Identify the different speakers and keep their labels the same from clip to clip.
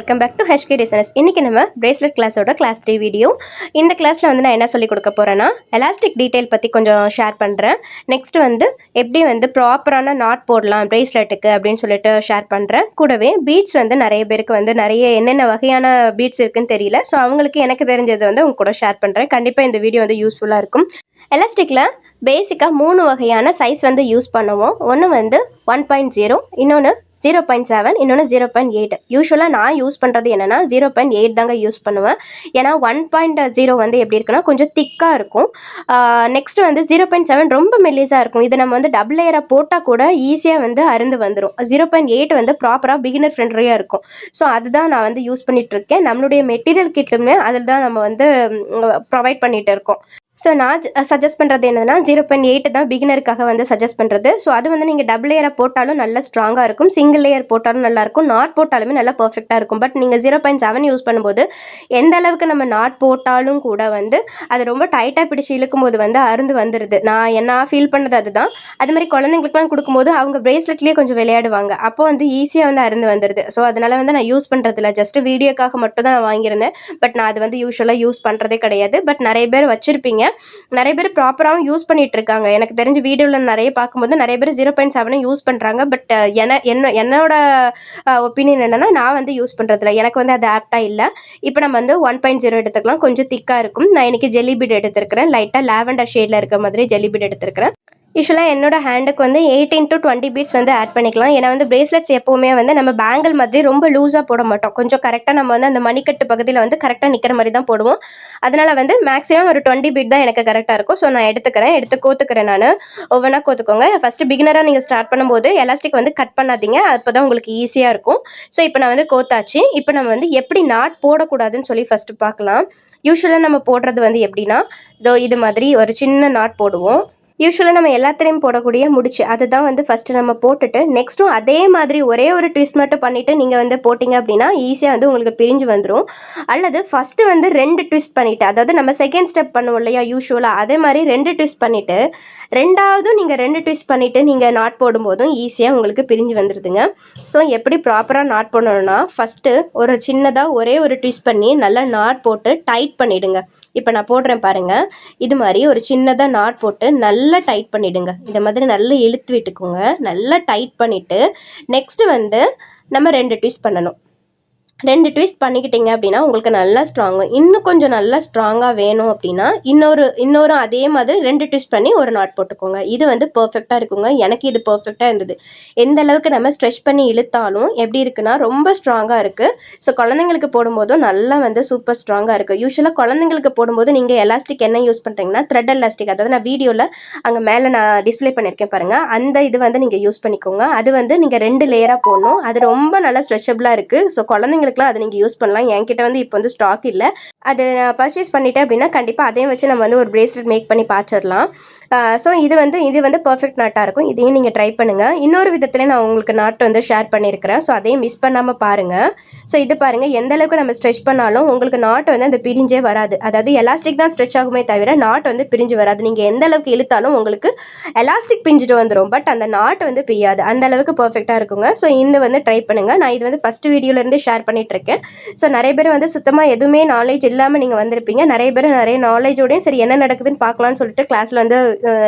Speaker 1: Welcome back to HK Designers. இன்னைக்கு நம்ம bracelet கிளாஸோட கிளாஸ் 3 வீடியோ. இந்த கிளாஸ்ல வந்து நான் என்ன சொல்லி கொடுக்க போறேன்னா எலாஸ்டிக் டீடைல் பத்தி கொஞ்சம் ஷேர் பண்றேன். நெக்ஸ்ட் வந்து எப்படி வந்து ப்ராப்பரான நாட் போடலாம் பிரேஸ்லெட்டுக்கு அப்படின்னு சொல்லிட்டு ஷேர் பண்றேன். கூடவே பீட்ஸ் வந்து நிறைய பேருக்கு வந்து நிறைய என்னென்ன வகையான பீட்ஸ் இருக்குன்னு தெரியல. ஸோ அவங்களுக்கு எனக்கு தெரிஞ்சது வந்து உங்க கூட ஷேர் பண்றேன். கண்டிப்பா இந்த வீடியோ வந்து யூஸ்ஃபுல்லா இருக்கும். எலாஸ்டிக்ல பேசிக்காக 3 வகையான சைஸ் வந்து யூஸ் பண்ணுவோம். ஒன்று வந்து 1.0, இன்னொன்று 0.7, இன்னொன்று 0.8. யூஸ்வலாக நான் யூஸ் பண்ணுறது என்னென்னா 0.8 தாங்க யூஸ் பண்ணுவேன். ஏன்னா 1.0 வந்து எப்படி இருக்குன்னா கொஞ்சம் திக்காக இருக்கும். நெக்ஸ்ட் வந்து 0.7 ரொம்ப மெல்லிஸாக இருக்கும். இது நம்ம வந்து டபுள் லேயராக போட்டால் கூட ஈஸியாக வந்து அருந்து வந்துடும். 0.8 வந்து ப்ராப்பராக பிகினர் ஃப்ரெண்ட்லியாக இருக்கும். ஸோ அதுதான் நான் வந்து யூஸ் பண்ணிகிட்ருக்கேன். நம்மளுடைய மெட்டீரியல் கிட்டுமே அதில் தான் நம்ம வந்து ப்ரொவைட் பண்ணிகிட்டு இருக்கோம். ஸோ நான் சஜஸ்ட் பண்ணுறது என்னன்னா 0.8 தான் பிகினருக்காக வந்து சஜஸ்ட் பண்ணுறது. ஸோ அது வந்து நீங்கள் டபுள் லேயரை போட்டாலும் நல்லா ஸ்ட்ராங்காக இருக்கும், சிங்கிள் லேயர் போட்டாலும் நல்லாயிருக்கும், நாட் போட்டாலுமே நல்லா பர்ஃபெக்டாக இருக்கும். பட் நீங்கள் 0.7 யூஸ் பண்ணும்போது எந்த அளவுக்கு நம்ம நாட் போட்டாலும் கூட வந்து அது ரொம்ப டைட்டாக பிடிச்சி இழுக்கும் போது வந்து அருந்து வந்துடுது. நான் ஃபீல் பண்ணது அதுதான். அது மாதிரி குழந்தைங்களுக்குலாம் கொடுக்கும்போது அவங்க பிரேஸ்லெட்லேயே கொஞ்சம் விளையாடுவாங்க, அப்போ வந்து ஈஸியாக வந்து அருந்து வந்துடுது. ஸோ அதனால் வந்து நான் யூஸ் பண்ணுறதில்ல, ஜஸ்ட் வீடியோக்காக மட்டும் தான் நான் வாங்கியிருந்தேன். பட் நான் அது வந்து யூஸ்வலாக யூஸ் பண்ணுறதே கிடையாது. பட் நிறைய பேர் வச்சுருப்பீங்க, நிறைய பேர் ப்ராப்பராகவும் யூஸ் பண்ணிட்டு இருக்காங்க. எனக்கு தெரிஞ்ச வீடியோவில் நிறைய பார்க்கும்போது நிறைய பேர் 0.7 யூஸ் பண்ணுறாங்க. பட் என்னோட ஒப்பீனியன் என்னன்னா நான் வந்து யூஸ் பண்ணுறதில்ல, எனக்கு வந்து அது ஆப்டாக இல்லை. இப்போ நம்ம வந்து 1.0 எடுத்துக்கலாம், கொஞ்சம் திக்காக இருக்கும். நான் இன்றைக்கி ஜெல்லி பீட் எடுத்துருக்கிறேன், லைட்டாக லாவெண்டர் ஷேடில் இருக்க மாதிரி ஜெல்லி பீட் எடுத்துருக்கிறேன். யூஸ்வலாக என்னோட ஹேண்டுக்கு வந்து 18 to 20 பீட்ஸ் வந்து ஆட் பண்ணிக்கலாம். ஏன்னா வந்து பிரேஸ்லெட்ஸ் எப்போவுமே வந்து நம்ம பேங்கிள் மாதிரி ரொம்ப லூஸாக போட மாட்டோம். கொஞ்சம் கரெக்டாக நம்ம வந்து அந்த மணிக்கட்டு பகுதியில் வந்து கரெக்டாக நிற்கிற மாதிரி தான் போடுவோம். அதனால் வந்து மேக்ஸிமம் ஒரு 20 பீட் தான் எனக்கு கரெக்டாக இருக்கும். ஸோ நான் எடுத்து கோத்துக்கிறேன். நான் ஒவ்வொன்றா கோத்துக்கோங்க. ஃபஸ்ட்டு பிகினராக நீங்கள் ஸ்டார்ட் பண்ணும்போது எலாஸ்டிக் வந்து கட் பண்ணாதீங்க, அப்போ தான் உங்களுக்கு ஈஸியாக இருக்கும். ஸோ இப்போ நான் வந்து கோத்தாச்சு. இப்போ நம்ம வந்து எப்படி நாட் போடக்கூடாதுன்னு சொல்லி ஃபஸ்ட்டு பார்க்கலாம். யூஸ்வலாக நம்ம போடுறது வந்து எப்படின்னா இது மாதிரி ஒரு சின்ன நாட் போடுவோம். யூஸ்வலாக நம்ம எல்லாத்துலேயும் போடக்கூடிய முடிச்சு அதுதான் வந்து ஃபஸ்ட்டு நம்ம போட்டுட்டு நெக்ஸ்ட்டும் அதே மாதிரி ஒரே ஒரு ட்விஸ்ட் மட்டும் பண்ணிவிட்டு நீங்கள் வந்து போட்டிங்க அப்படின்னா ஈஸியாக வந்து உங்களுக்கு பிரிஞ்சு வந்துடும். அல்லது ஃபஸ்ட்டு வந்து 2 ட்விஸ்ட் பண்ணிவிட்டு, அதாவது நம்ம செகண்ட் ஸ்டெப் பண்ணுவோம் இல்லையா யூஸ்வலாக, அதே மாதிரி 2 ட்விஸ்ட் பண்ணிவிட்டு ரெண்டாவதும் நீங்கள் 2 ட்விஸ்ட் பண்ணிவிட்டு நீங்கள் நாட் போடும்போதும் ஈஸியாக உங்களுக்கு பிரிஞ்சு வந்துடுதுங்க. ஸோ எப்படி ப்ராப்பராக நாட் பண்ணணும்னா ஃபஸ்ட்டு ஒரு சின்னதாக ஒரே ஒரு ட்விஸ்ட் பண்ணி நல்லா நாட் போட்டு டைட் பண்ணிவிடுங்க. இப்போ நான் போடுறேன் பாருங்கள், இது மாதிரி ஒரு சின்னதாக நாட் போட்டு நல்லா டைட் பண்ணிவிடுங்க. இந்த மாதிரி நல்லா இழுத்து விட்டுக்கோங்க. நல்லா டைட் பண்ணிவிட்டு நெக்ஸ்ட்டு வந்து நம்ம 2 ட்விஸ்ட் பண்ணணும். 2 ட்விஸ்ட் பண்ணிக்கிட்டீங்க அப்படின்னா உங்களுக்கு நல்லா ஸ்ட்ராங்கு. இன்னும் கொஞ்சம் நல்லா ஸ்ட்ராங்காக வேணும் அப்படின்னா இன்னொரு அதே மாதிரி 2 ட்விஸ்ட் பண்ணி ஒரு நாட் போட்டுக்கோங்க. இது வந்து பர்ஃபெக்டாக இருக்குங்க. எனக்கு இது பர்ஃபெக்டாக இருந்தது. எந்த அளவுக்கு நம்ம ஸ்ட்ரெச் பண்ணி இழுத்தாலும் எப்படி இருக்குன்னா ரொம்ப ஸ்ட்ராங்காக இருக்குது. ஸோ குழந்தைங்களுக்கு போடும்போதும் நல்லா வந்து சூப்பர் ஸ்ட்ராங்காக இருக்குது. யூஸ்வலாக குழந்தைங்களுக்கு போடும்போது நீங்கள் எலாஸ்டிக் என்ன யூஸ் பண்ணுறீங்கன்னா த்ரெட் எலாஸ்டிக், அதாவது நான் வீடியோவில் அங்கே மேலே நான் டிஸ்பிளே பண்ணியிருக்கேன் பாருங்கள், அந்த இது வந்து நீங்கள் யூஸ் பண்ணிக்கோங்க. அது வந்து நீங்கள் 2 லேயராக போடணும். அது ரொம்ப நல்லா ஸ்ட்ரெச்சபிளாக இருக்குது. ஸோ குழந்தைங்களுக்குலாம் அதை நீங்கள் யூஸ் பண்ணலாம். என்கிட்ட வந்து இப்போ வந்து ஸ்டாக் இல்லை, அது நான் பர்ச்சேஸ் பண்ணிட்டேன் அப்படின்னா கண்டிப்பாக அதையும் வச்சு நம்ம வந்து ஒரு பிரேஸ்லெட் மேக் பண்ணி பார்த்துடலாம். ஸோ இது வந்து பர்ஃபெக்ட் நாட்டாக இருக்கும். இதையும் நீங்கள் ட்ரை பண்ணுங்கள். இன்னொரு விதத்தில் நான் உங்களுக்கு நாட் வந்து ஷேர் பண்ணியிருக்கிறேன். ஸோ அதையும் மிஸ் பண்ணாமல் பாருங்கள். ஸோ இது பாருங்கள், எந்த அளவுக்கு நம்ம ஸ்ட்ரெச் பண்ணாலும் உங்களுக்கு நாட் வந்து அந்த பிரிஞ்சே வராது. அதாவது எலாஸ்டிக் தான் ஸ்ட்ரெச் ஆகுமே தவிர நாட் வந்து பிரிஞ்சு வராது. நீங்கள் எந்த அளவுக்கு இழுத்தாலும் உங்களுக்கு எலாஸ்டிக் பிஞ்சிட்டு வந்துடும், பட் அந்த நாட் வந்து பிரியாது. அந்த அளவுக்கு பர்ஃபெக்டாக இருக்குங்க. ஸோ இந்த வந்து ட்ரை பண்ணுங்கள். நான் இது வந்து ஃபஸ்ட்டு வீடியோலேருந்து ஷேர் பண்ணிகிட்ருக்கேன். ஸோ நிறைய பேர் வந்து சுத்தமாக எதுவுமே நாலேஜ் இல்லாமல் நீங்கள் வந்திருப்பீங்க. நிறைய பேர் நிறைய நாலேஜோடையும் சரி என்ன நடக்குதுன்னு பார்க்கலான்னு சொல்லிட்டு கிளாஸில் வந்து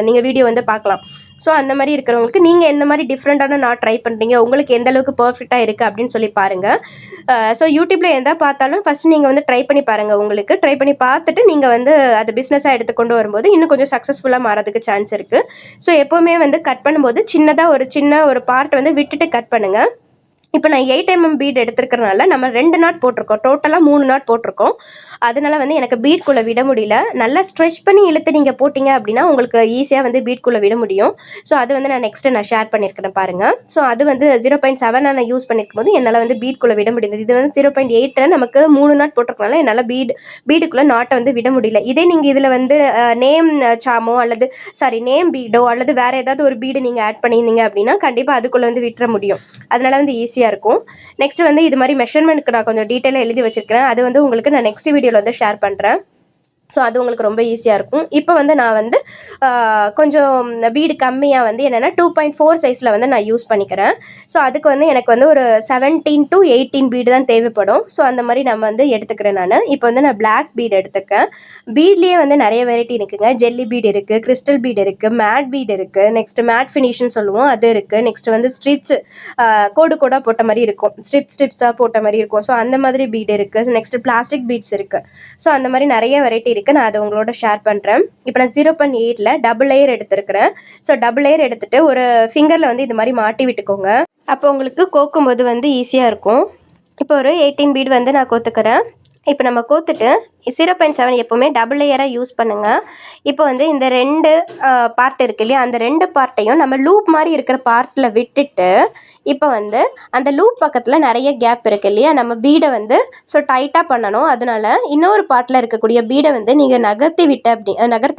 Speaker 1: நீங்கள் வீடியோ வந்து பார்க்கலாம். ஸோ அந்த மாதிரி இருக்கிறவங்களுக்கு நீங்கள் எந்த மாதிரி டிஃப்ரெண்ட்டான நாட் ட்ரை பண்ணுறீங்க, உங்களுக்கு எந்த அளவுக்கு பர்ஃபெக்டாக இருக்குது அப்படின்னு சொல்லி பாருங்கள். ஸோ யூடியூப்பில் எந்த பார்த்தாலும் ஃபஸ்ட்டு நீங்கள் வந்து ட்ரை பண்ணி பாருங்கள். உங்களுக்கு ட்ரை பண்ணி பார்த்துட்டு நீங்கள் வந்து அது பிஸ்னஸாக எடுத்து கொண்டு வரும்போது இன்னும் கொஞ்சம் சக்ஸஸ்ஃபுல்லாக மாறதுக்கு சான்ஸ் இருக்குது. ஸோ எப்போவுமே வந்து கட் பண்ணும்போது சின்னதாக ஒரு பார்ட் வந்து விட்டுட்டு கட் பண்ணுங்கள். இப்போ நான் 8 mm பீட் எடுத்துருக்கிறனால நம்ம 2 நாட் போட்டிருக்கோம், டோட்டலாக 3 நாட் போட்டிருக்கோம். அதனால வந்து எனக்கு பீட்குள்ளே விட முடியல. நல்லா ஸ்ட்ரெச் பண்ணி இழுத்து நீங்கள் போட்டிங்க அப்படின்னா உங்களுக்கு ஈஸியாக வந்து பீட்குள்ளே விட முடியும். ஸோ அது வந்து நான் ஷேர் பண்ணியிருக்கிறேன் பாருங்கள். ஸோ அது வந்து 0.7 நான் யூஸ் பண்ணியிருக்கும் போது என்னால் வந்து பீட்குள்ளே விட முடியுது. இது வந்து 0.8 நமக்கு 3 நாட் போட்டிருக்கனால என்னால் பீடுக்குள்ளே நாட்டை வந்து விட முடியல. இதே நீங்கள் இதில் வந்து நேம் சாமோ அல்லது நேம் பீடோ அல்லது வேறு ஏதாவது ஒரு பீடு நீங்கள் ஆட் பண்ணியிருந்தீங்க அப்படின்னா கண்டிப்பாக அதுக்குள்ளே வந்து விட்டுற முடியும். அதனால் வந்து ஈஸியாக இருக்கும். நெக்ஸ்ட் வந்து இது மாதிரி மெஷர்மெண்ட்க்கு நான் கொஞ்சம் டீட்டெயிலாக எழுதி வச்சிருக்கிறேன். அது வந்து உங்களுக்கு நான் நெக்ஸ்ட் வீடியோவில் வந்து ஷேர் பண்ணுறேன். ஸோ அது உங்களுக்கு ரொம்ப ஈஸியாக இருக்கும். இப்போ வந்து நான் வந்து கொஞ்சம் பீடு கம்மியாக வந்து என்னென்னா 2.4 சைஸில் வந்து நான் யூஸ் பண்ணிக்கிறேன். ஸோ அதுக்கு வந்து எனக்கு வந்து ஒரு 17 to 18 பீடு தான் தேவைப்படும். ஸோ அந்த மாதிரி நம்ம வந்து எடுத்துக்கிறேன் நான். இப்போ வந்து நான் பிளாக் பீடு எடுத்துக்கேன். பீட்லேயே வந்து நிறைய வெரைட்டி இருக்குங்க. ஜெல்லி பீடு இருக்குது, கிறிஸ்டல் பீடு இருக்குது, மேட் பீடு இருக்குது, நெக்ஸ்ட் மேட் ஃபினிஷ்னு சொல்லுவோம் அது இருக்குது. நெக்ஸ்ட் வந்து ஸ்ட்ரிப்ஸ் கோடு கோடாக போட்ட மாதிரி இருக்கும், ஸ்ட்ரிப்ஸாக போட்ட மாதிரி இருக்கும். ஸோ அந்த மாதிரி பீடு இருக்குது. நெக்ஸ்ட் பிளாஸ்டிக் பீட்ஸ் இருக்குது. ஸோ அந்த மாதிரி நிறைய வெரைட்டி இருக்குது. நான் அதை உங்களோட ஷேர் பண்ணுறேன். இப்போ நான் 0.8ல் டபுள் லேயர் எடுத்துருக்கிறேன். ஸோ டபுள் லேயர் எடுத்துகிட்டு ஒரு ஃபிங்கரில் வந்து இது மாதிரி மாட்டி விட்டுக்கோங்க. அப்போ உங்களுக்கு கோக்கும்போது வந்து ஈஸியாக இருக்கும். இப்போ ஒரு 18 பீடு வந்து நான் கோத்துக்கிறேன். இப்போ நம்ம கோத்துட்டு 0.7 எப்போவுமே டபுள் லேயராக யூஸ் பண்ணுங்கள். இப்போ வந்து இந்த 2 பார்ட் இருக்கு இல்லையா, அந்த 2 பார்ட்டையும் நம்ம லூப் மாதிரி இருக்கிற பார்ட்டில் விட்டுட்டு இப்போ வந்து அந்த லூப் பக்கத்தில் நிறைய கேப் இருக்குது இல்லையா, நம்ம பீடை வந்து டைட்டாக பண்ணணும். அதனால இன்னொரு பார்ட்டில் இருக்கக்கூடிய பீடை வந்து நீங்கள் நகர்த்தி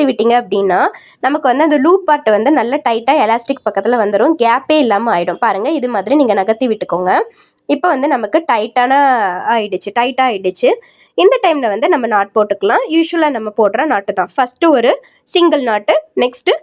Speaker 1: விட்டீங்க அப்படின்னா நமக்கு வந்து அந்த லூப் பார்ட் வந்து நல்ல டைட்டாக எலாஸ்டிக் பக்கத்தில் வந்துடும், கேப்பே இல்லாமல் ஆகிடும். பாருங்கள், இது மாதிரி நீங்கள் நகர்த்தி விட்டுக்கோங்க. இப்போ வந்து நமக்கு டைட்டாக ஆயிடுச்சு. இந்த டைமில் வந்து நம்ம நாட் போட்டுக்கலாம். யூஸ்வலாக நம்ம போடுற நாட்டு தான். ஃபஸ்ட்டு ஒரு சிங்கிள் நாட்டு, நெக்ஸ்ட்டு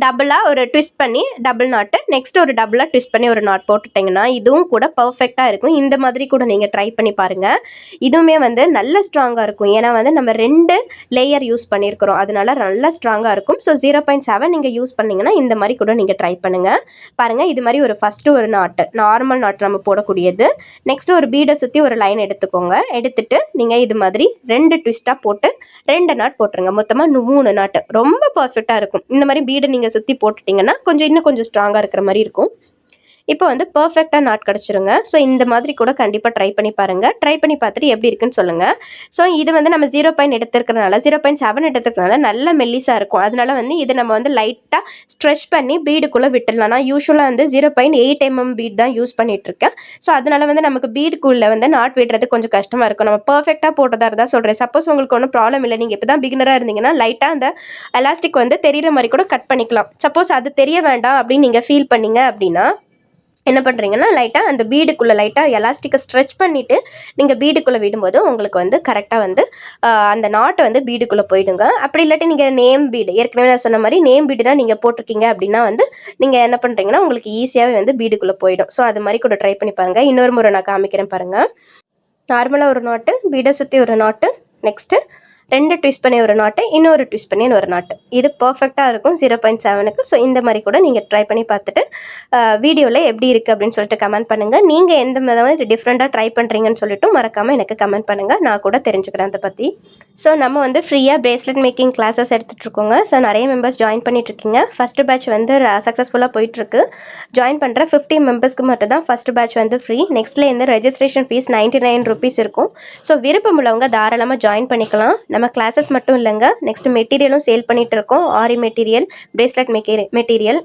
Speaker 1: டபுளாக ஒரு ட்விஸ்ட் பண்ணி டபுள் நாட்டு, நெக்ஸ்ட் ஒரு டபுளாக ட்விஸ்ட் பண்ணி ஒரு நாட் போட்டுட்டிங்கன்னா இதுவும் கூட பர்ஃபெக்டாக இருக்கும். இந்த மாதிரி கூட நீங்கள் ட்ரை பண்ணி பாருங்கள். இதுவுமே வந்து நல்ல ஸ்ட்ராங்காக இருக்கும். ஏன்னா வந்து நம்ம 2 லேயர் யூஸ் பண்ணியிருக்கிறோம், அதனால நல்லா ஸ்ட்ராங்காக இருக்கும். ஸோ 0.7 நீங்கள் யூஸ் பண்ணிங்கன்னா இந்த மாதிரி கூட நீங்கள் ட்ரை பண்ணுங்கள். பாருங்கள், இது மாதிரி ஃபஸ்ட்டு ஒரு நாட்டு, நார்மல் நாட்டு நம்ம போடக்கூடியது. நெக்ஸ்ட்டு ஒரு பீடை சுற்றி ஒரு லைன் எடுத்துக்கோங்க. எடுத்துட்டு நீங்கள் இது மாதிரி 2 ட்விஸ்ட்டாக போட்டு 2 நாட் போட்டுருங்க. மொத்தமாக 3 நாட்டு ரொம்ப பர்ஃபெக்டாக இருக்கும். இந்த மாதிரி பீடை நீங்கள் சுற்றி போட்டுட்டிங்கன்னா இன்னும் கொஞ்சம் ஸ்ட்ராங்காக இருக்கிற மாதிரி இருக்கும். இப்போ வந்து பர்ஃபெக்டாக நாட் கிடச்சிருங்க. ஸோ இந்த மாதிரி கூட கண்டிப்பாக ட்ரை பண்ணி பாருங்கள். ட்ரை பண்ணி பார்த்துட்டு எப்படி இருக்குன்னு சொல்லுங்கள். ஸோ இது வந்து நம்ம 0.7 எடுத்துருக்கனால நல்ல மெல்லிஸாக இருக்கும். அதனால வந்து இதை நம்ம வந்து லைட்டாக ஸ்ட்ரெச் பண்ணி பீடுக்குள்ளே விட்டுடலாம். நான் யூஸ்வலாக வந்து 0.8 mm பீட் தான் யூஸ் பண்ணிகிட்ருக்கேன். ஸோ அதனால வந்து நமக்கு பீடுக்குள்ளே வந்து நாட் விடுறது கொஞ்சம் கஷ்டமாக இருக்கும். நம்ம பர்ஃபெக்டாக போட்டதாக இருந்தால் சொல்கிறேன். சப்போஸ் உங்களுக்கு ஒன்றும் ப்ராப்ளம் இல்லை, நீங்கள் இப்போ தான் பிகினராக இருந்தீங்கன்னா லைட்டாக அந்த எலாஸ்டிக் வந்து தெரிகிற மாதிரி கூட கட் பண்ணிக்கலாம். சப்போஸ் அது தெரிய வேண்டாம் அப்படின்னு நீங்கள் ஃபீல் பண்ணீங்க அப்படின்னா என்ன பண்ணுறீங்கன்னா லைட்டாக அந்த பீடுக்குள்ளே லைட்டாக எலாஸ்டிக்கை ஸ்ட்ரெச் பண்ணிவிட்டு நீங்கள் பீடுக்குள்ளே விடும்போது உங்களுக்கு வந்து கரெக்டாக வந்து அந்த நாட்டை வந்து பீடுக்குள்ளே போயிடுங்க. அப்படி இல்லாட்டி நீங்கள் நேம் பீடு, ஏற்கனவே நான் சொன்ன மாதிரி நேம் பீடுனா நீங்கள் போட்டிருக்கீங்க அப்படின்னா வந்து நீங்கள் என்ன பண்ணுறீங்கன்னா உங்களுக்கு ஈஸியாகவே வந்து பீடுக்குள்ளே போயிடும். ஸோ அது மாதிரி கூட ட்ரை பண்ணி பாருங்கள். இன்னொரு முறை நான் காமிக்கிறேன் பாருங்கள். நார்மலாக ஒரு நாட்டு, பீடை சுற்றி ஒரு நாட்டு, நெக்ஸ்ட்டு 2 ட்விஸ்ட் பண்ணி ஒரு நாட்டு, இன்னொரு ட்விஸ்ட் பண்ணி ஒரு நாட்டு. இது பர்ஃபெக்டாக இருக்கும் 0.7க்கு. ஸோ இந்த மாதிரி கூட நீங்கள் ட்ரை பண்ணி பார்த்துட்டு வீடியோவில் எப்படி இருக்குது அப்படின்னு சொல்லிட்டு கமெண்ட் பண்ணுங்கள். நீங்கள் எந்த மாதிரி டிஃப்ரெண்ட்டாக ட்ரை பண்ணுறீங்கன்னு சொல்லிட்டு மறக்காமல் எனக்கு கமெண்ட் பண்ணுங்கள். நான் கூட தெரிஞ்சுக்கிறேன் அதை பற்றி. ஸோ நம்ம வந்து ஃப்ரீயாக பிரேஸ்லெட் மேக்கிங் கிளாஸஸ் எடுத்துகிட்ருக்கோங்க. ஸோ நிறைய மெம்பர்ஸ் ஜாயின் பண்ணிகிட்ருக்கீங்க. ஃபஸ்ட்டு பேட்ச் வந்து சக்ஸஸ்ஃபுல்லாக போயிட்டுருக்கு. ஜாயின் பண்ணுற 50 மெம்பர்ஸ்க்கு மட்டும் தான் ஃபஸ்ட்டு பேட்ச் வந்து ஃப்ரீ. நெக்ஸ்ட்டில் இந்த ரெஜிஸ்ட்ரேஷன் ஃபீஸ் 99 rupees இருக்கும். ஸோ விருப்பம் உள்ளவங்க தாராளமாக ஜாயின் பண்ணிக்கலாம். நம்ம கிளாஸஸ் மட்டும் இல்லைங்க, நெக்ஸ்ட் மெட்டீரியலும் சேல் பண்ணிகிட்டு இருக்கோம். Aari material, bracelet material,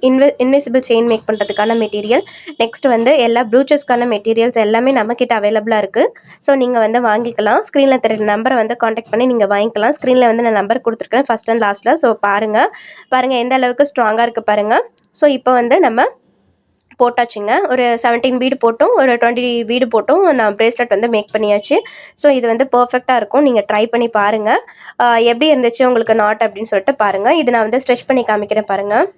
Speaker 1: invisible chain make பண்ணுறதுக்கான மெட்டீரியல், நெக்ஸ்ட் வந்து எல்லா ப்ளூச்சஸ்க்கான மெட்டீரியல்ஸ் எல்லாமே நம்மக்கிட்ட அவைலபிளாக இருக்குது. ஸோ நீங்கள் வந்து வாங்கிக்கலாம். ஸ்க்ரீனில் தெரியுற நம்பரை வந்து காண்டாக்ட் பண்ணி நீங்கள் வாங்கிக்கலாம். ஸ்க்ரீனில் வந்து நான் நம்பர் கொடுத்துருக்கேன் ஃபஸ்ட் அண்ட் லாஸ்ட்டில். ஸோ பாருங்கள் எந்த அளவுக்கு ஸ்ட்ராங்காக இருக்குது பாருங்கள். ஸோ இப்போ வந்து நம்ம போட்டாச்சுங்க. ஒரு 17 பீடு போட்டும் ஒரு 20 பீடு போட்டும் நான் பிரேஸ்லெட் வந்து மேக் பண்ணியாச்சு. ஸோ இது வந்து பர்ஃபெக்டாக இருக்கும். நீங்கள் ட்ரை பண்ணி பாருங்கள். எப்படி இருந்துச்சு உங்களுக்கு நாட் அப்படின்னு சொல்லிட்டு பாருங்கள். இது நான் வந்து ஸ்ட்ரெச் பண்ணி காமிக்கிறேன் பாருங்கள்.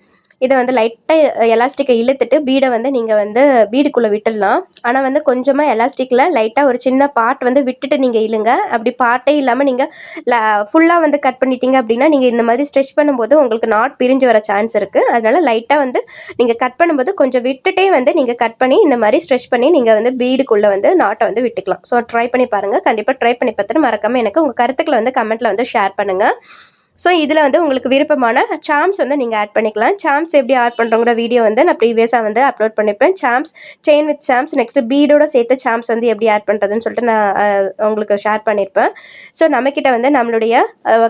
Speaker 1: இதை வந்து லைட்டாக எலாஸ்டிக்கை இழுத்துட்டு பீடை வந்து நீங்கள் வந்து பீடுக்குள்ளே விட்டுடலாம். ஆனால் வந்து கொஞ்சமாக எலாஸ்டிக்கில் லைட்டாக ஒரு சின்ன பார்ட் வந்து விட்டுட்டு நீங்கள் இழுங்க. அப்படி பார்ட்டே இல்லாமல் நீங்கள் ஃபுல்லாக வந்து கட் பண்ணிட்டீங்க அப்படின்னா நீங்கள் இந்த மாதிரி ஸ்ட்ரெச் பண்ணும்போது உங்களுக்கு நாட் பிரிஞ்சு வர சான்ஸ் இருக்குது. அதனால் லைட்டாக வந்து நீங்கள் கட் பண்ணும்போது கொஞ்சம் விட்டுட்டே வந்து நீங்கள் கட் பண்ணி இந்த மாதிரி ஸ்ட்ரெச் பண்ணி நீங்கள் வந்து பீடுக்குள்ளே வந்து நாட்டை வந்து விட்டுக்கலாம். ஸோ ட்ரை பண்ணி பாருங்கள். கண்டிப்பாக ட்ரை பண்ணி பார்த்துட்டு மறக்காமல் எனக்கு உங்கள் கருத்துக்களை வந்து கமெண்ட்டில் வந்து ஷேர் பண்ணுங்கள். ஸோ இதில் வந்து உங்களுக்கு விருப்பமான சாம்ஸ் வந்து நீங்கள் ஆட் பண்ணிக்கலாம். சாம்ஸ் எப்படி ஆட் பண்ணுறோங்கிற வீடியோ வந்து நான் ப்ரீவியஸாக வந்து அப்லோட் பண்ணிப்பேன். Charms, chain with charms, next பீடோட சேர்த்து சாம்ஸ் வந்து எப்படி ஆட் பண்ணுறதுன்னு சொல்லிட்டு நான் உங்களுக்கு ஷேர் பண்ணியிருப்பேன். ஸோ நம்மக்கிட்ட வந்து நம்மளுடைய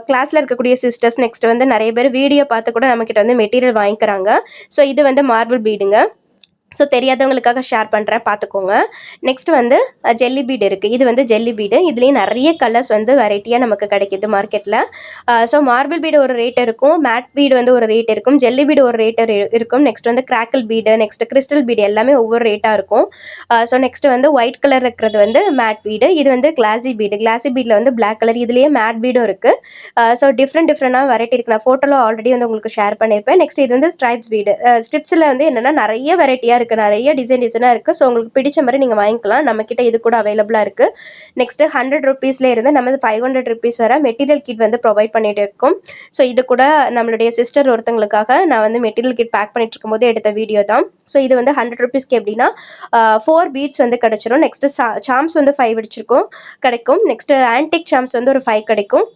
Speaker 1: கிளாஸில் இருக்கக்கூடிய சிஸ்டர்ஸ், நெக்ஸ்ட் வந்து நிறைய பேர் வீடியோ பார்த்து கூட நம்மக்கிட்ட வந்து மெட்டீரியல் வாங்கிக்கிறாங்க. ஸோ இது வந்து மார்பிள் பீடுங்க. ஸோ தெரியாதவங்களுக்காக ஷேர் பண்ணுறேன், பார்த்துக்கோங்க. நெக்ஸ்ட் வந்து ஜெல்லி பீடு இருக்குது. இது வந்து ஜெல்லி பீடு. இதுலேயும் நிறைய கலர்ஸ் வந்து வெரைட்டியாக நமக்கு கிடைக்கிது மார்க்கெட்டில். ஸோ மார்பிள் பீடு ஒரு ரேட் இருக்கும், மேட் பீடு வந்து ஒரு ரேட் இருக்கும், ஜெல்லி பீடு ஒரு ரேட் இருக்கும். நெக்ஸ்ட் வந்து crackle bead, next crystal bead எல்லாமே ஒவ்வொரு ரேட்டாக இருக்கும். ஸோ நெக்ஸ்ட் வந்து ஒயிட் கலர் இருக்கிறது வந்து மேட் பீடு. இது வந்து கிளாசி பீடு. கிளாசி பீடில் வந்து பிளாக் கலர், இதுலேயே மேட் பீடும் இருக்குது. ஸோ டிஃப்ரெண்டாக வெரைட்டி இருக்குது. நான் ஃபோட்டோவில் ஆல்ரெடி வந்து உங்களுக்கு ஷேர் பண்ணியிருப்பேன். நெக்ஸ்ட் இது வந்து ஸ்ட்ரைப்ஸ் பீடு. ஸ்ட்ரிப்ஸில் வந்து என்னென்னா நிறைய வெரைட்டியாக இருக்குது, நிறைய டிசைனாக இருக்குது. ஸோ உங்களுக்கு பிடிச்ச மாதிரி நீங்கள் வாங்கிக்கலாம். நம்மக்கிட்ட இது கூட அவைலபிளாக இருக்குது. நெக்ஸ்ட்டு 100 ருபீஸ்ல இருந்து நம்ம 500 ருபீஸ் வர மெட்டீரியல் கிட் வந்து ப்ரொவைட் பண்ணிட்டு இருக்கோம். ஸோ இது கூட நம்மளுடைய சிஸ்டர் ஒருத்தங்களுக்காக நான் வந்து மெட்டீரியல் கிட் பேக் பண்ணிட்டு இருக்கும்போது எடுத்த வீடியோ தான். ஸோ இது வந்து 100 ருபீஸ்க்கு எப்படின்னா 4 பீட்ஸ் வந்து கிடச்சிரும். நெக்ஸ்ட்டு சாம்ஸ் வந்து 5 அடிச்சிருக்கும் கிடைக்கும். நெக்ஸ்ட்டு ஆன்டிக் சாம்ஸ் வந்து ஒரு 5 கிடைக்கும்.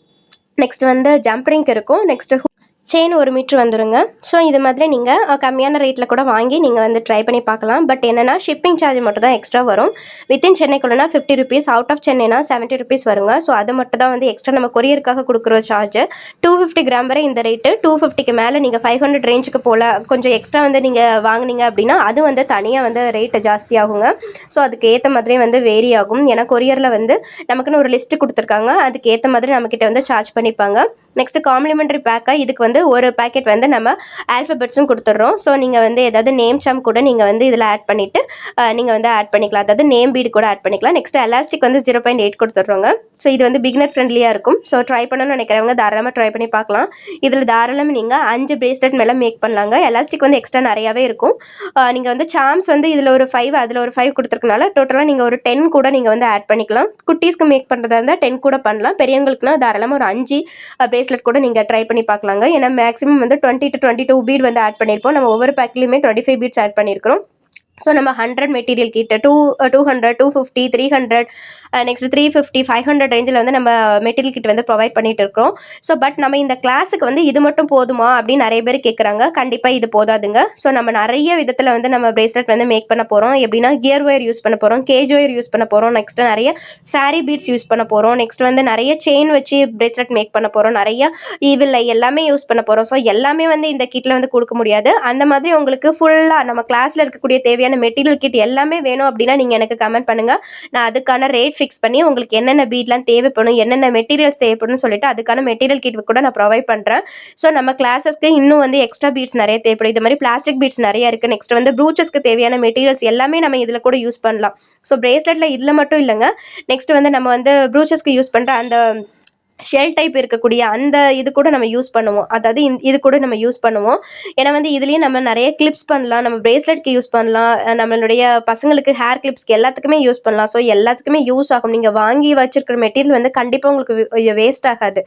Speaker 1: நெக்ஸ்ட் வந்து ஜம்ப்ரிங்க் இருக்கும். நெக்ஸ்ட்டு செயின் 1 மீட்டர் வந்துருங்க. ஸோ இது மாதிரி நீங்கள் கம்மியான ரேட்டில் கூட வாங்கி நீங்கள் வந்து ட்ரை பண்ணி பார்க்கலாம். பட் என்னென்னா ஷிப்பிங் சார்ஜ் மட்டும் தான் எக்ஸ்ட்ரா வரும். வித்தின் சென்னைக்குள்ளனா 50 ருபீஸ், அவுட் ஆஃப் சென்னைனா 70 ருபீஸ் வருங்க. ஸோ அது மட்டும் தான் வந்து எக்ஸ்ட்ரா நம்ம கொரியருக்காக கொடுக்குற சார்ஜ். 250 கிராம் வரை இந்த ரேட்டு. 250க்கு மேலே நீங்கள் 500 ரேஞ்சுக்கு போல் கொஞ்சம் எக்ஸ்ட்ரா வந்து நீங்கள் வாங்கினீங்க அப்படின்னா அது வந்து தனியாக வந்து ரேட்டு ஜாஸ்தி ஆகுங்க. ஸோ அதுக்கு ஏற்ற மாதிரியே வந்து வேரி ஆகும். ஏன்னா கொரியரில் வந்து நமக்குன்னு ஒரு லிஸ்ட்டு கொடுத்துருக்காங்க, அதுக்கு ஏற்ற மாதிரி நம்மக்கிட்ட வந்து சார்ஜ் பண்ணிப்பாங்க. நெக்ஸ்ட்டு காம்ப்ளிமெண்ட்ரி பேக்காக இதுக்கு வந்து ஒரு பேக்கெட் வந்து நம்ம ஆல்ஃபபெட்ஸும் கொடுத்துட்றோம். ஸோ நீங்கள் வந்து ஏதாவது நேம் சாம் கூட நீங்கள் வந்து இதில் ஆட் பண்ணிவிட்டு நீங்கள் வந்து ஆட் பண்ணிக்கலாம். அதாவது நேம் பீடு கூட ஆட் பண்ணிக்கலாம். நெக்ஸ்ட் எலாஸ்டிக் வந்து 0.8 கொடுத்துட்றோங்க. ஸோ இது வந்து பிகினர் ஃப்ரெண்ட்லியாக இருக்கும். ஸோ ட்ரை பண்ணணும்னு நினைக்கிறவங்க தாராளமாக ட்ரை பண்ணி பார்க்கலாம். இதில் தாராளமாக நீங்கள் 5 பிரேஸ்லெட் மேலே மேக் பண்ணலாங்க. எலாஸ்டிக் வந்து எக்ஸ்ட்ரா நிறையாவே இருக்கும். நீங்கள் வந்து சாம்ஸ் வந்து இதில் ஒரு 5 அதில் ஒரு 5 கொடுத்துருக்கனால டோட்டலாக நீங்கள் ஒரு 10 கூட நீங்கள் வந்து ஆட் பண்ணிக்கலாம். குட்டீஸ்க்கு மேக் பண்ணுறதா இருந்தால் 10 கூட பண்ணலாம். பெரியவங்களுக்குனா தாராளமாக ஒரு 5 பிரேஸ்லெட் கூட நீங்கள் ட்ரை பண்ணி பார்க்கலாங்க. ஏன்னா மேக்ஸிமம் வந்து 20 to 22 பீட் வந்து ஆட் பண்ணியிருப்போம். நம்ம ஒவ்வொரு பேக்லேயுமே 25 பீட்ஸ் ஆட் பண்ணியிருக்கிறோம். ஸோ நம்ம 100 மெட்டீரியல் கிட்ட 200, 250, 300, நெக்ஸ்ட் 350, 500 ரேஞ்சில் வந்து நம்ம மெட்டீரியல் கிட் வந்து ப்ரொவைட் பண்ணிட்டு இருக்கோம். ஸோ பட் நம்ம இந்த கிளாஸுக்கு வந்து இது மட்டும் போதுமா அப்படின்னு நிறைய பேர் கேட்குறாங்க. கண்டிப்பாக இது போதாதுங்க. ஸோ நம்ம நிறைய விதத்தில் வந்து நம்ம பிரேஸ்லெட் வந்து மேக் பண்ண போகிறோம். எப்படின்னா கியர் ஒயர் யூஸ் பண்ண போகிறோம், கேஜ் ஒயர் யூஸ் பண்ண போகிறோம், நெக்ஸ்ட் நிறைய ஃபேரி பீட்ஸ் யூஸ் பண்ண போகிறோம், நெக்ஸ்ட் வந்து நிறைய செயின் வச்சு பிரேஸ்லெட் மேக் பண்ண போகிறோம், நிறைய ஈவில் எல்லாமே யூஸ் பண்ண போகிறோம். ஸோ எல்லாமே வந்து இந்த கிட்டில் வந்து கொடுக்க முடியாது. அந்த மாதிரி உங்களுக்கு ஃபுல்லாக நம்ம கிளாஸில் இருக்கக்கூடிய தேவையான மெட்டீரியல் கிட் எல்லாமே வேணும் அப்படின்னா நீங்கள் எனக்கு கமெண்ட் பண்ணுங்கள். நான் அதுக்கான ரேட் ஃபிக்ஸ் பண்ணி உங்களுக்கு என்னென்ன பீட்லாம் தேவைப்படும், என்னென்ன மெட்டீரியல்ஸ் தேவைப்படும் சொல்லிட்டு அதுக்கான மெட்டீரியல் கிட் கூட நான் ப்ரொவைட் பண்ணுறேன். ஸோ நம்ம கிளாஸஸ்க்கு இன்னும் வந்து எக்ஸ்ட்ரா பீட்ஸ் நிறைய தேவைப்படும். இது மாதிரி பிளாஸ்டிக் பீட்ஸ் நிறைய இருக்குது. நெக்ஸ்ட் வந்து ப்ரூச்சஸ்க்கு தேவையான மெட்டீரியல்ஸ் எல்லாமே நம்ம இதில் கூட யூஸ் பண்ணலாம். ஸோ பிரேஸ்லெட்டில் இதில் மட்டும் இல்லைங்க. நெக்ஸ்ட் வந்து நம்ம வந்து ப்ரூச்சஸ்க்கு யூஸ் பண்ணுற அந்த ஷெல் டைப் இருக்கக்கூடிய அந்த இது கூட நம்ம யூஸ் பண்ணுவோம். அதாவது இது கூட நம்ம யூஸ் பண்ணுவோம். ஏன்னா வந்து இதுலேயே நம்ம நிறைய கிளிப்ஸ் பண்ணலாம், நம்ம பிரேஸ்லெட்க்கு யூஸ் பண்ணலாம், நம்மளுடைய பசங்களுக்கு ஹேர் கிளிப்ஸ்க்கு எல்லாத்துக்குமே யூஸ் பண்ணலாம். ஸோ எல்லாத்துக்குமே யூஸ் ஆகும். நீங்கள் வாங்கி வச்சிருக்கிற மெட்டீரியல் வந்து கண்டிப்பாக உங்களுக்கு வேஸ்ட் ஆகாது.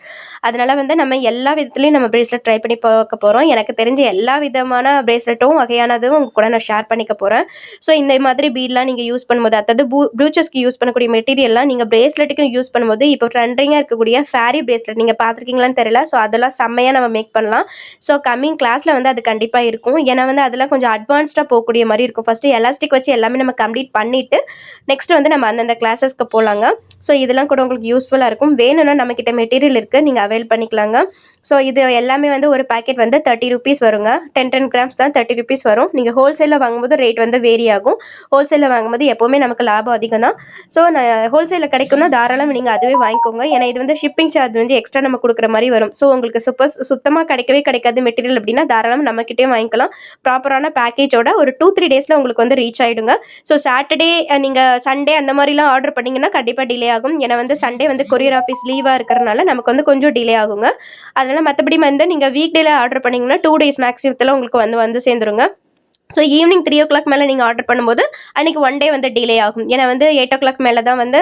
Speaker 1: அதனால் வந்து நம்ம எல்லா விதத்துலேயும் நம்ம பிரேஸ்லெட் ட்ரை பண்ணி பார்க்க போகிறோம். எனக்கு தெரிஞ்ச எல்லா விதமான பிரேஸ்லெட்டும் வகையானதும் உங்க கூட நான் ஷேர் பண்ணிக்க போகிறேன். ஸோ இந்த மாதிரி பீட்லாம் நீங்கள் யூஸ் பண்ணும்போது, அதாவது ப்ளூச்சஸ்க்கு யூஸ் பண்ணக்கூடிய மெட்டீரியல்லாம் நீங்கள் பிரேஸ்லெட்டுக்கும் யூஸ் பண்ணும்போது இப்போ ட்ரெண்டிங்காக இருக்கக்கூடிய ஃபேரி பிரேஸ்லெட் நீங்கள் பார்த்துருக்கீங்களான்னு தெரியல. ஸோ அதெல்லாம் செம்மையாக நம்ம மேக் பண்ணலாம். ஸோ கம்மிங் கிளாஸில் வந்து அது கண்டிப்பாக இருக்கும். ஏன்னா வந்து அதெல்லாம் கொஞ்சம் அட்வான்ஸ்டாக போகக்கூடிய மாதிரி இருக்கும். ஃபஸ்ட்டு எலாஸ்டிக் வச்சு எல்லாமே நம்ம கம்ப்ளீட் பண்ணிவிட்டு நெக்ஸ்ட் வந்து நம்ம அந்தந்த கிளாஸஸ்க்கு போகலாங்க. ஸோ இதெல்லாம் கூட உங்களுக்கு யூஸ்ஃபுல்லாக இருக்கும். வேணும்னா நம்மக்கிட்ட மெட்டீரியல் இருக்குது, நீங்கள் அவைல் பண்ணிக்கலாங்க. ஸோ இது எல்லாமே வந்து ஒரு பேக்கெட் வந்து 30 ருபீஸ் வருங்க. 10 கிராம்ஸ் தான் 30 ருபீஸ் வரும். நீங்கள் ஹோல்சேலில் வாங்கும்போது ரேட் வந்து வேரி ஆகும். ஹோல்சேலில் வாங்கும்போது எப்போவுமே நமக்கு லாபம் அதிகம் தான். ஸோ ஹோல்சேலில் கிடைக்கும்னா தாராளமாக நீங்கள் அதுவே வாங்கிக்கோங்க. ஏன்னா இது வந்து ஷிப்பிங் சார்ஜ் வந்து எக்ஸ்ட்ரா நம்ம கொடுக்குற மாதிரி வரும். ஸோ உங்களுக்கு சுத்தமாக கிடைக்காது மெட்டீரியல் அப்படின்னா தாராளமாக நம்மக்கிட்டே வாங்கிக்கலாம். ப்ராப்பரான பேக்கேஜோட ஒரு 2-3 டேஸில் உங்களுக்கு வந்து ரீச் ஆகிடுங்க. ஸோ சாட்டர்டே நீங்கள் சண்டே அந்த மாதிரிலாம் ஆர்டர் பண்ணிங்கன்னா கண்டிப்பாக டிலே ஆகும். ஏன்னா வந்து சண்டே வந்து கொரியர் ஆஃபீஸ் லீவாக இருக்கிறனால நமக்கு வந்து கொஞ்சம் டிலே ஆகுங்க. அதனால் மற்றபடி வந்து நீங்கள் வீக் டேல ஆர்டர் பண்ணிங்கன்னா 2 டேஸ் மேக்ஸிமத்தில் உங்களுக்கு வந்து சேர்ந்துருங்க. ஸோ ஈவினிங் 3 o'clock மேலே நீங்கள் ஆர்டர் பண்ணும்போது அன்றைக்கி 1 டே வந்து டிலே ஆகும். ஏன்னா வந்து 8 o'clock மேலே தான் வந்து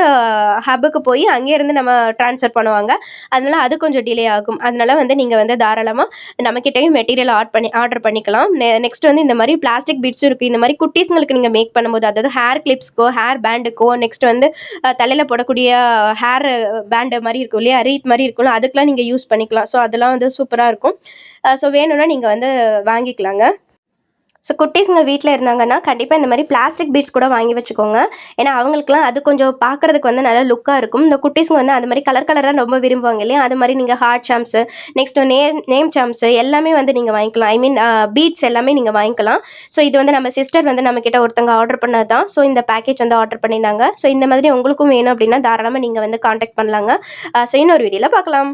Speaker 1: ஹப்புக்கு போய் அங்கேருந்து நம்ம ட்ரான்ஸ்ஃபர் பண்ணுவாங்க. அதனால் அது கொஞ்சம் டிலே ஆகும். அதனால் வந்து நீங்கள் வந்து தாராளமாக நம்மக்கிட்டையும் மெட்டீரியல் ஆர்டர் பண்ணிக்கலாம். நெக்ஸ்ட் வந்து இந்த மாதிரி பிளாஸ்டிக் பீட்ஸும் இருக்குது. இந்த மாதிரி குட்டீஸ்ங்களுக்கு நீங்கள் மேக் பண்ணும்போது, அதாவது ஹேர் கிளிப்ஸ்க்கோ, ஹேர் பேண்டுக்கோ, நெக்ஸ்ட் வந்து தலையில் போடக்கூடிய ஹேர் பேண்டு மாதிரி இருக்கும் இல்லையா, ரீத் மாதிரி இருக்கும்ல, அதுக்கெலாம் நீங்கள் யூஸ் பண்ணிக்கலாம். ஸோ அதெல்லாம் வந்து சூப்பராக இருக்கும். ஸோ வேணும்னா நீங்கள் வந்து வாங்கிக்கலாங்க. ஸோ குட்டீஸுங்க வீட்டில் இருந்தாங்கன்னா கண்டிப்பாக இந்த மாதிரி பிளாஸ்டிக் பீட்ஸ் கூட வாங்கி வச்சுக்கோங்க. ஏன்னா அவங்களுக்குலாம் அது கொஞ்சம் பார்க்குறதுக்கு வந்து நல்ல லுக்காக இருக்கும். இந்த குட்டீஸுங்க வந்து அந்த மாதிரி கலர் கலராக ரொம்ப விரும்புவாங்க இல்லையா? அது மாதிரி நீங்கள் heart charms, next name charms எல்லாமே வந்து நீங்கள் வாங்கிக்கலாம். ஐ மீன் பீட்ஸ் எல்லாமே நீங்கள் வாங்கிக்கலாம். ஸோ இது வந்து நம்ம சிஸ்டர் வந்து நம்மக்கிட்ட ஒருத்தவங்க ஆர்டர் பண்ணது தான். ஸோ இந்த பேக்கேஜ் வந்து ஆர்டர் பண்ணியிருந்தாங்க. ஸோ இந்த மாதிரி உங்களுக்கும் வேணும் அப்படின்னா தாராளமாக நீங்கள் வந்து காண்டாக்ட் பண்ணலாங்க. ஸோ இன்னொரு வீடியோவில் பார்க்கலாம்.